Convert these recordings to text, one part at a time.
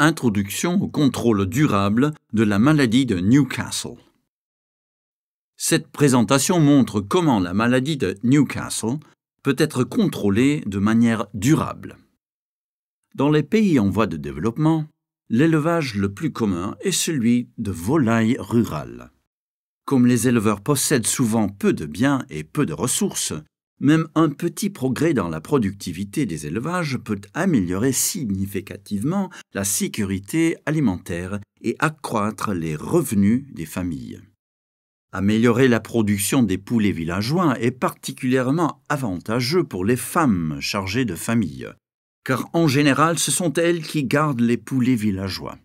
Introduction au contrôle durable de la maladie de Newcastle. Cette présentation montre comment la maladie de Newcastle peut être contrôlée de manière durable. Dans les pays en voie de développement, l'élevage le plus commun est celui de volailles rurales. Comme les éleveurs possèdent souvent peu de biens et peu de ressources, même un petit progrès dans la productivité des élevages peut améliorer significativement la sécurité alimentaire et accroître les revenus des familles. Améliorer la production des poulets villageois est particulièrement avantageux pour les femmes chargées de famille, car en général ce sont elles qui gardent les poulets villageois.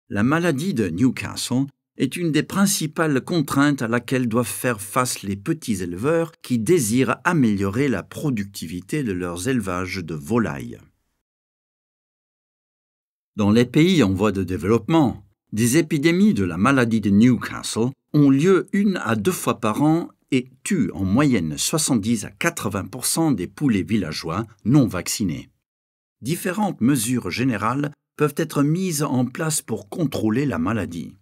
La maladie de Newcastle est une des principales contraintes à laquelle doivent faire face les petits éleveurs qui désirent améliorer la productivité de leurs élevages de volailles. Dans les pays en voie de développement, des épidémies de la maladie de Newcastle ont lieu 1 à 2 fois par an et tuent en moyenne 70 à 80% des poulets villageois non vaccinés. Différentes mesures générales peuvent être mises en place pour contrôler la maladie.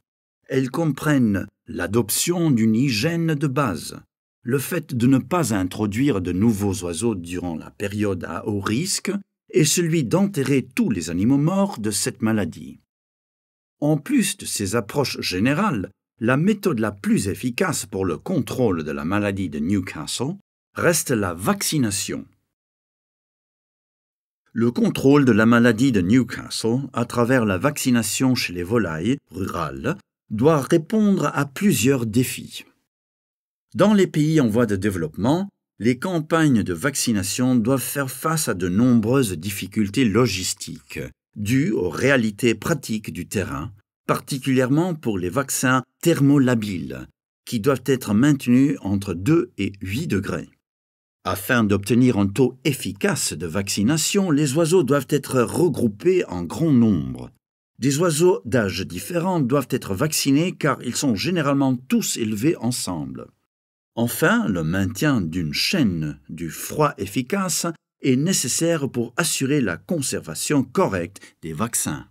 Elles comprennent l'adoption d'une hygiène de base, le fait de ne pas introduire de nouveaux oiseaux durant la période à haut risque et celui d'enterrer tous les animaux morts de cette maladie. En plus de ces approches générales, la méthode la plus efficace pour le contrôle de la maladie de Newcastle reste la vaccination. Le contrôle de la maladie de Newcastle à travers la vaccination chez les volailles rurales doit répondre à plusieurs défis. Dans les pays en voie de développement, les campagnes de vaccination doivent faire face à de nombreuses difficultés logistiques dues aux réalités pratiques du terrain, particulièrement pour les vaccins thermolabiles, qui doivent être maintenus entre 2 et 8 degrés. Afin d'obtenir un taux efficace de vaccination, les oiseaux doivent être regroupés en grand nombre. Des oiseaux d'âge différents doivent être vaccinés car ils sont généralement tous élevés ensemble. Enfin, le maintien d'une chaîne du froid efficace est nécessaire pour assurer la conservation correcte des vaccins.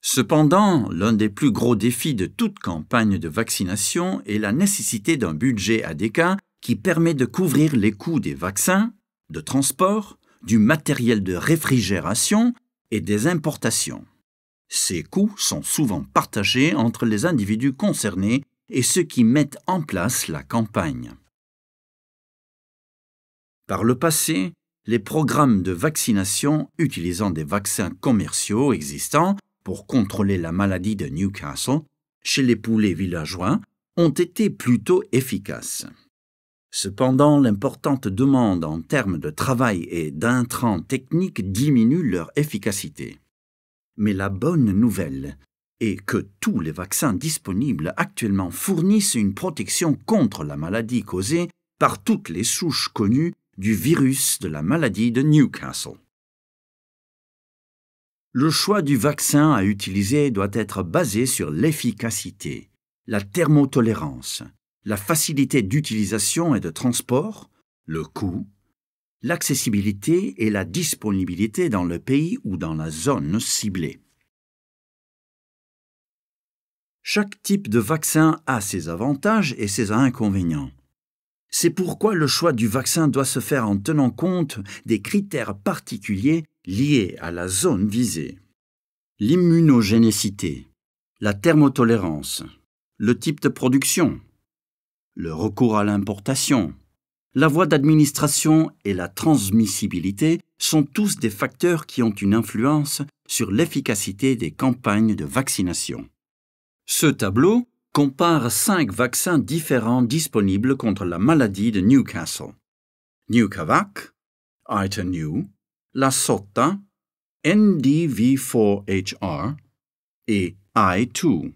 Cependant, l'un des plus gros défis de toute campagne de vaccination est la nécessité d'un budget adéquat qui permet de couvrir les coûts des vaccins, de transport, du matériel de réfrigération et des importations. Ces coûts sont souvent partagés entre les individus concernés et ceux qui mettent en place la campagne. Par le passé, les programmes de vaccination utilisant des vaccins commerciaux existants pour contrôler la maladie de Newcastle chez les poulets villageois ont été plutôt efficaces. Cependant, l'importante demande en termes de travail et d'intrants techniques diminue leur efficacité. Mais la bonne nouvelle est que tous les vaccins disponibles actuellement fournissent une protection contre la maladie causée par toutes les souches connues du virus de la maladie de Newcastle. Le choix du vaccin à utiliser doit être basé sur l'efficacité, la thermotolérance, la facilité d'utilisation et de transport, le coût, l'accessibilité et la disponibilité dans le pays ou dans la zone ciblée. Chaque type de vaccin a ses avantages et ses inconvénients. C'est pourquoi le choix du vaccin doit se faire en tenant compte des critères particuliers liés à la zone visée. L'immunogénicité, la thermotolérance, le type de production, le recours à l'importation, la voie d'administration et la transmissibilité sont tous des facteurs qui ont une influence sur l'efficacité des campagnes de vaccination. Ce tableau compare 5 vaccins différents disponibles contre la maladie de Newcastle: Newcavac, Itanew, Lasota, NDV4HR et I2.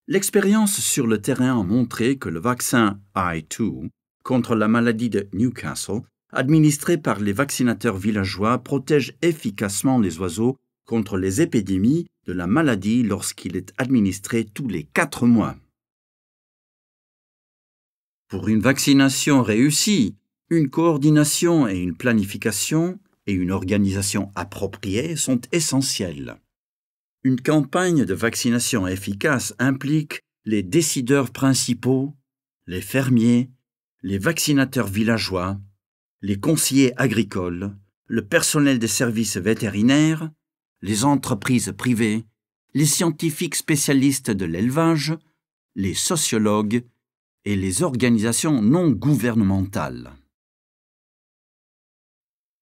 L'expérience sur le terrain a montré que le vaccin I2 contre la maladie de Newcastle, administré par les vaccinateurs villageois, protège efficacement les oiseaux contre les épidémies de la maladie lorsqu'il est administré tous les 4 mois. Pour une vaccination réussie, une coordination et une planification et une organisation appropriée sont essentielles. Une campagne de vaccination efficace implique les décideurs principaux, les fermiers, les vaccinateurs villageois, les conseillers agricoles, le personnel des services vétérinaires, les entreprises privées, les scientifiques spécialistes de l'élevage, les sociologues et les organisations non gouvernementales.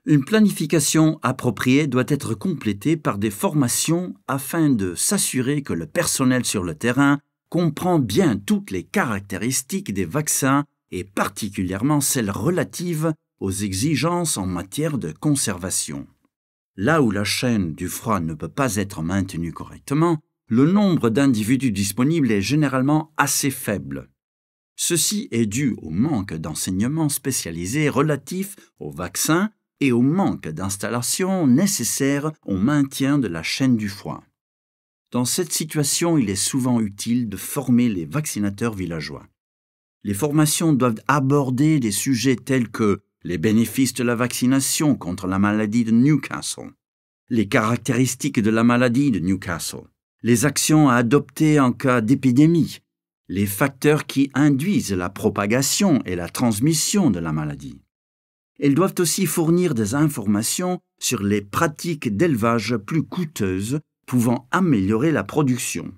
Une planification appropriée doit être complétée par des formations afin de s'assurer que le personnel sur le terrain comprend bien toutes les caractéristiques des vaccins et particulièrement celles relatives aux exigences en matière de conservation. Là où la chaîne du froid ne peut pas être maintenue correctement, le nombre d'individus disponibles est généralement assez faible. Ceci est dû au manque d'enseignements spécialisés relatifs aux vaccins et au manque d'installations nécessaires au maintien de la chaîne du froid. Dans cette situation, il est souvent utile de former les vaccinateurs villageois. Les formations doivent aborder des sujets tels que les bénéfices de la vaccination contre la maladie de Newcastle, les caractéristiques de la maladie de Newcastle, les actions à adopter en cas d'épidémie, les facteurs qui induisent la propagation et la transmission de la maladie. Elles doivent aussi fournir des informations sur les pratiques d'élevage plus coûteuses pouvant améliorer la production.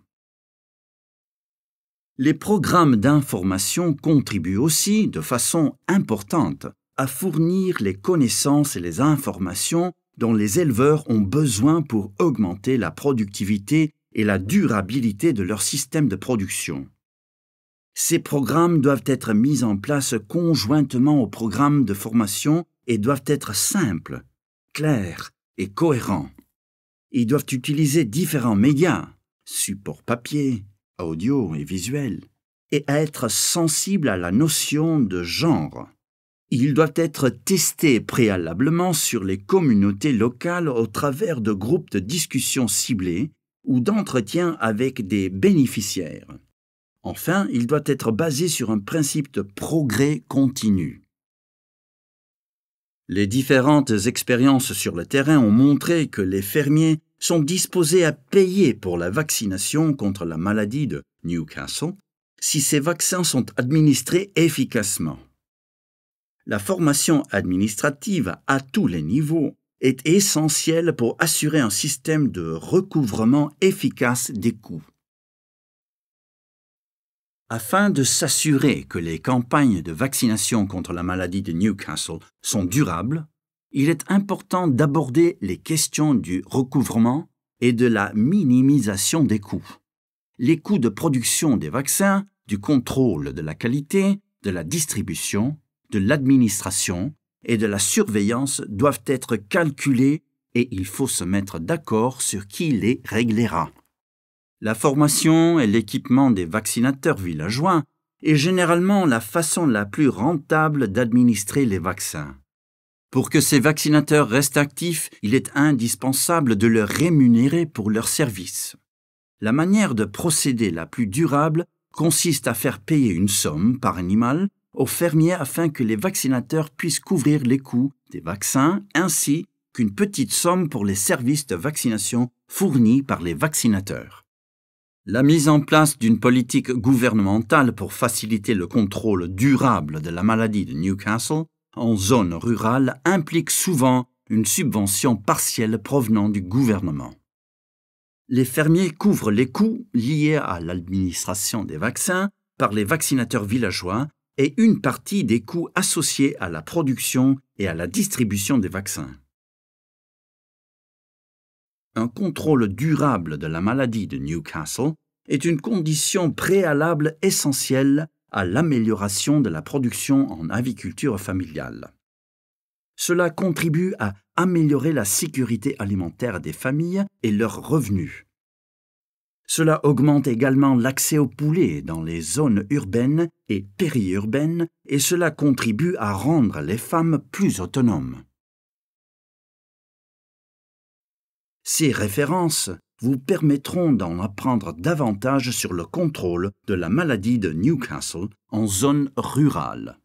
Les programmes d'information contribuent aussi, de façon importante, à fournir les connaissances et les informations dont les éleveurs ont besoin pour augmenter la productivité et la durabilité de leur système de production. Ces programmes doivent être mis en place conjointement aux programmes de formation et doivent être simples, clairs et cohérents. Ils doivent utiliser différents médias, supports papier, audio et visuels, et être sensibles à la notion de genre. Ils doivent être testés préalablement sur les communautés locales au travers de groupes de discussion ciblés ou d'entretiens avec des bénéficiaires. Enfin, il doit être basé sur un principe de progrès continu. Les différentes expériences sur le terrain ont montré que les fermiers sont disposés à payer pour la vaccination contre la maladie de Newcastle si ces vaccins sont administrés efficacement. La formation administrative à tous les niveaux est essentielle pour assurer un système de recouvrement efficace des coûts. Afin de s'assurer que les campagnes de vaccination contre la maladie de Newcastle sont durables, il est important d'aborder les questions du recouvrement et de la minimisation des coûts. Les coûts de production des vaccins, du contrôle de la qualité, de la distribution, de l'administration et de la surveillance doivent être calculés et il faut se mettre d'accord sur qui les réglera. La formation et l'équipement des vaccinateurs villageois est généralement la façon la plus rentable d'administrer les vaccins. Pour que ces vaccinateurs restent actifs, il est indispensable de leur rémunérer pour leurs services. La manière de procéder la plus durable consiste à faire payer une somme par animal aux fermiers afin que les vaccinateurs puissent couvrir les coûts des vaccins ainsi qu'une petite somme pour les services de vaccination fournis par les vaccinateurs. La mise en place d'une politique gouvernementale pour faciliter le contrôle durable de la maladie de Newcastle en zone rurale implique souvent une subvention partielle provenant du gouvernement. Les fermiers couvrent les coûts liés à l'administration des vaccins par les vaccinateurs villageois et une partie des coûts associés à la production et à la distribution des vaccins. Un contrôle durable de la maladie de Newcastle est une condition préalable essentielle à l'amélioration de la production en aviculture familiale. Cela contribue à améliorer la sécurité alimentaire des familles et leurs revenus. Cela augmente également l'accès au poulet dans les zones urbaines et périurbaines et cela contribue à rendre les femmes plus autonomes. Ces références vous permettront d'en apprendre davantage sur le contrôle de la maladie de Newcastle en zone rurale.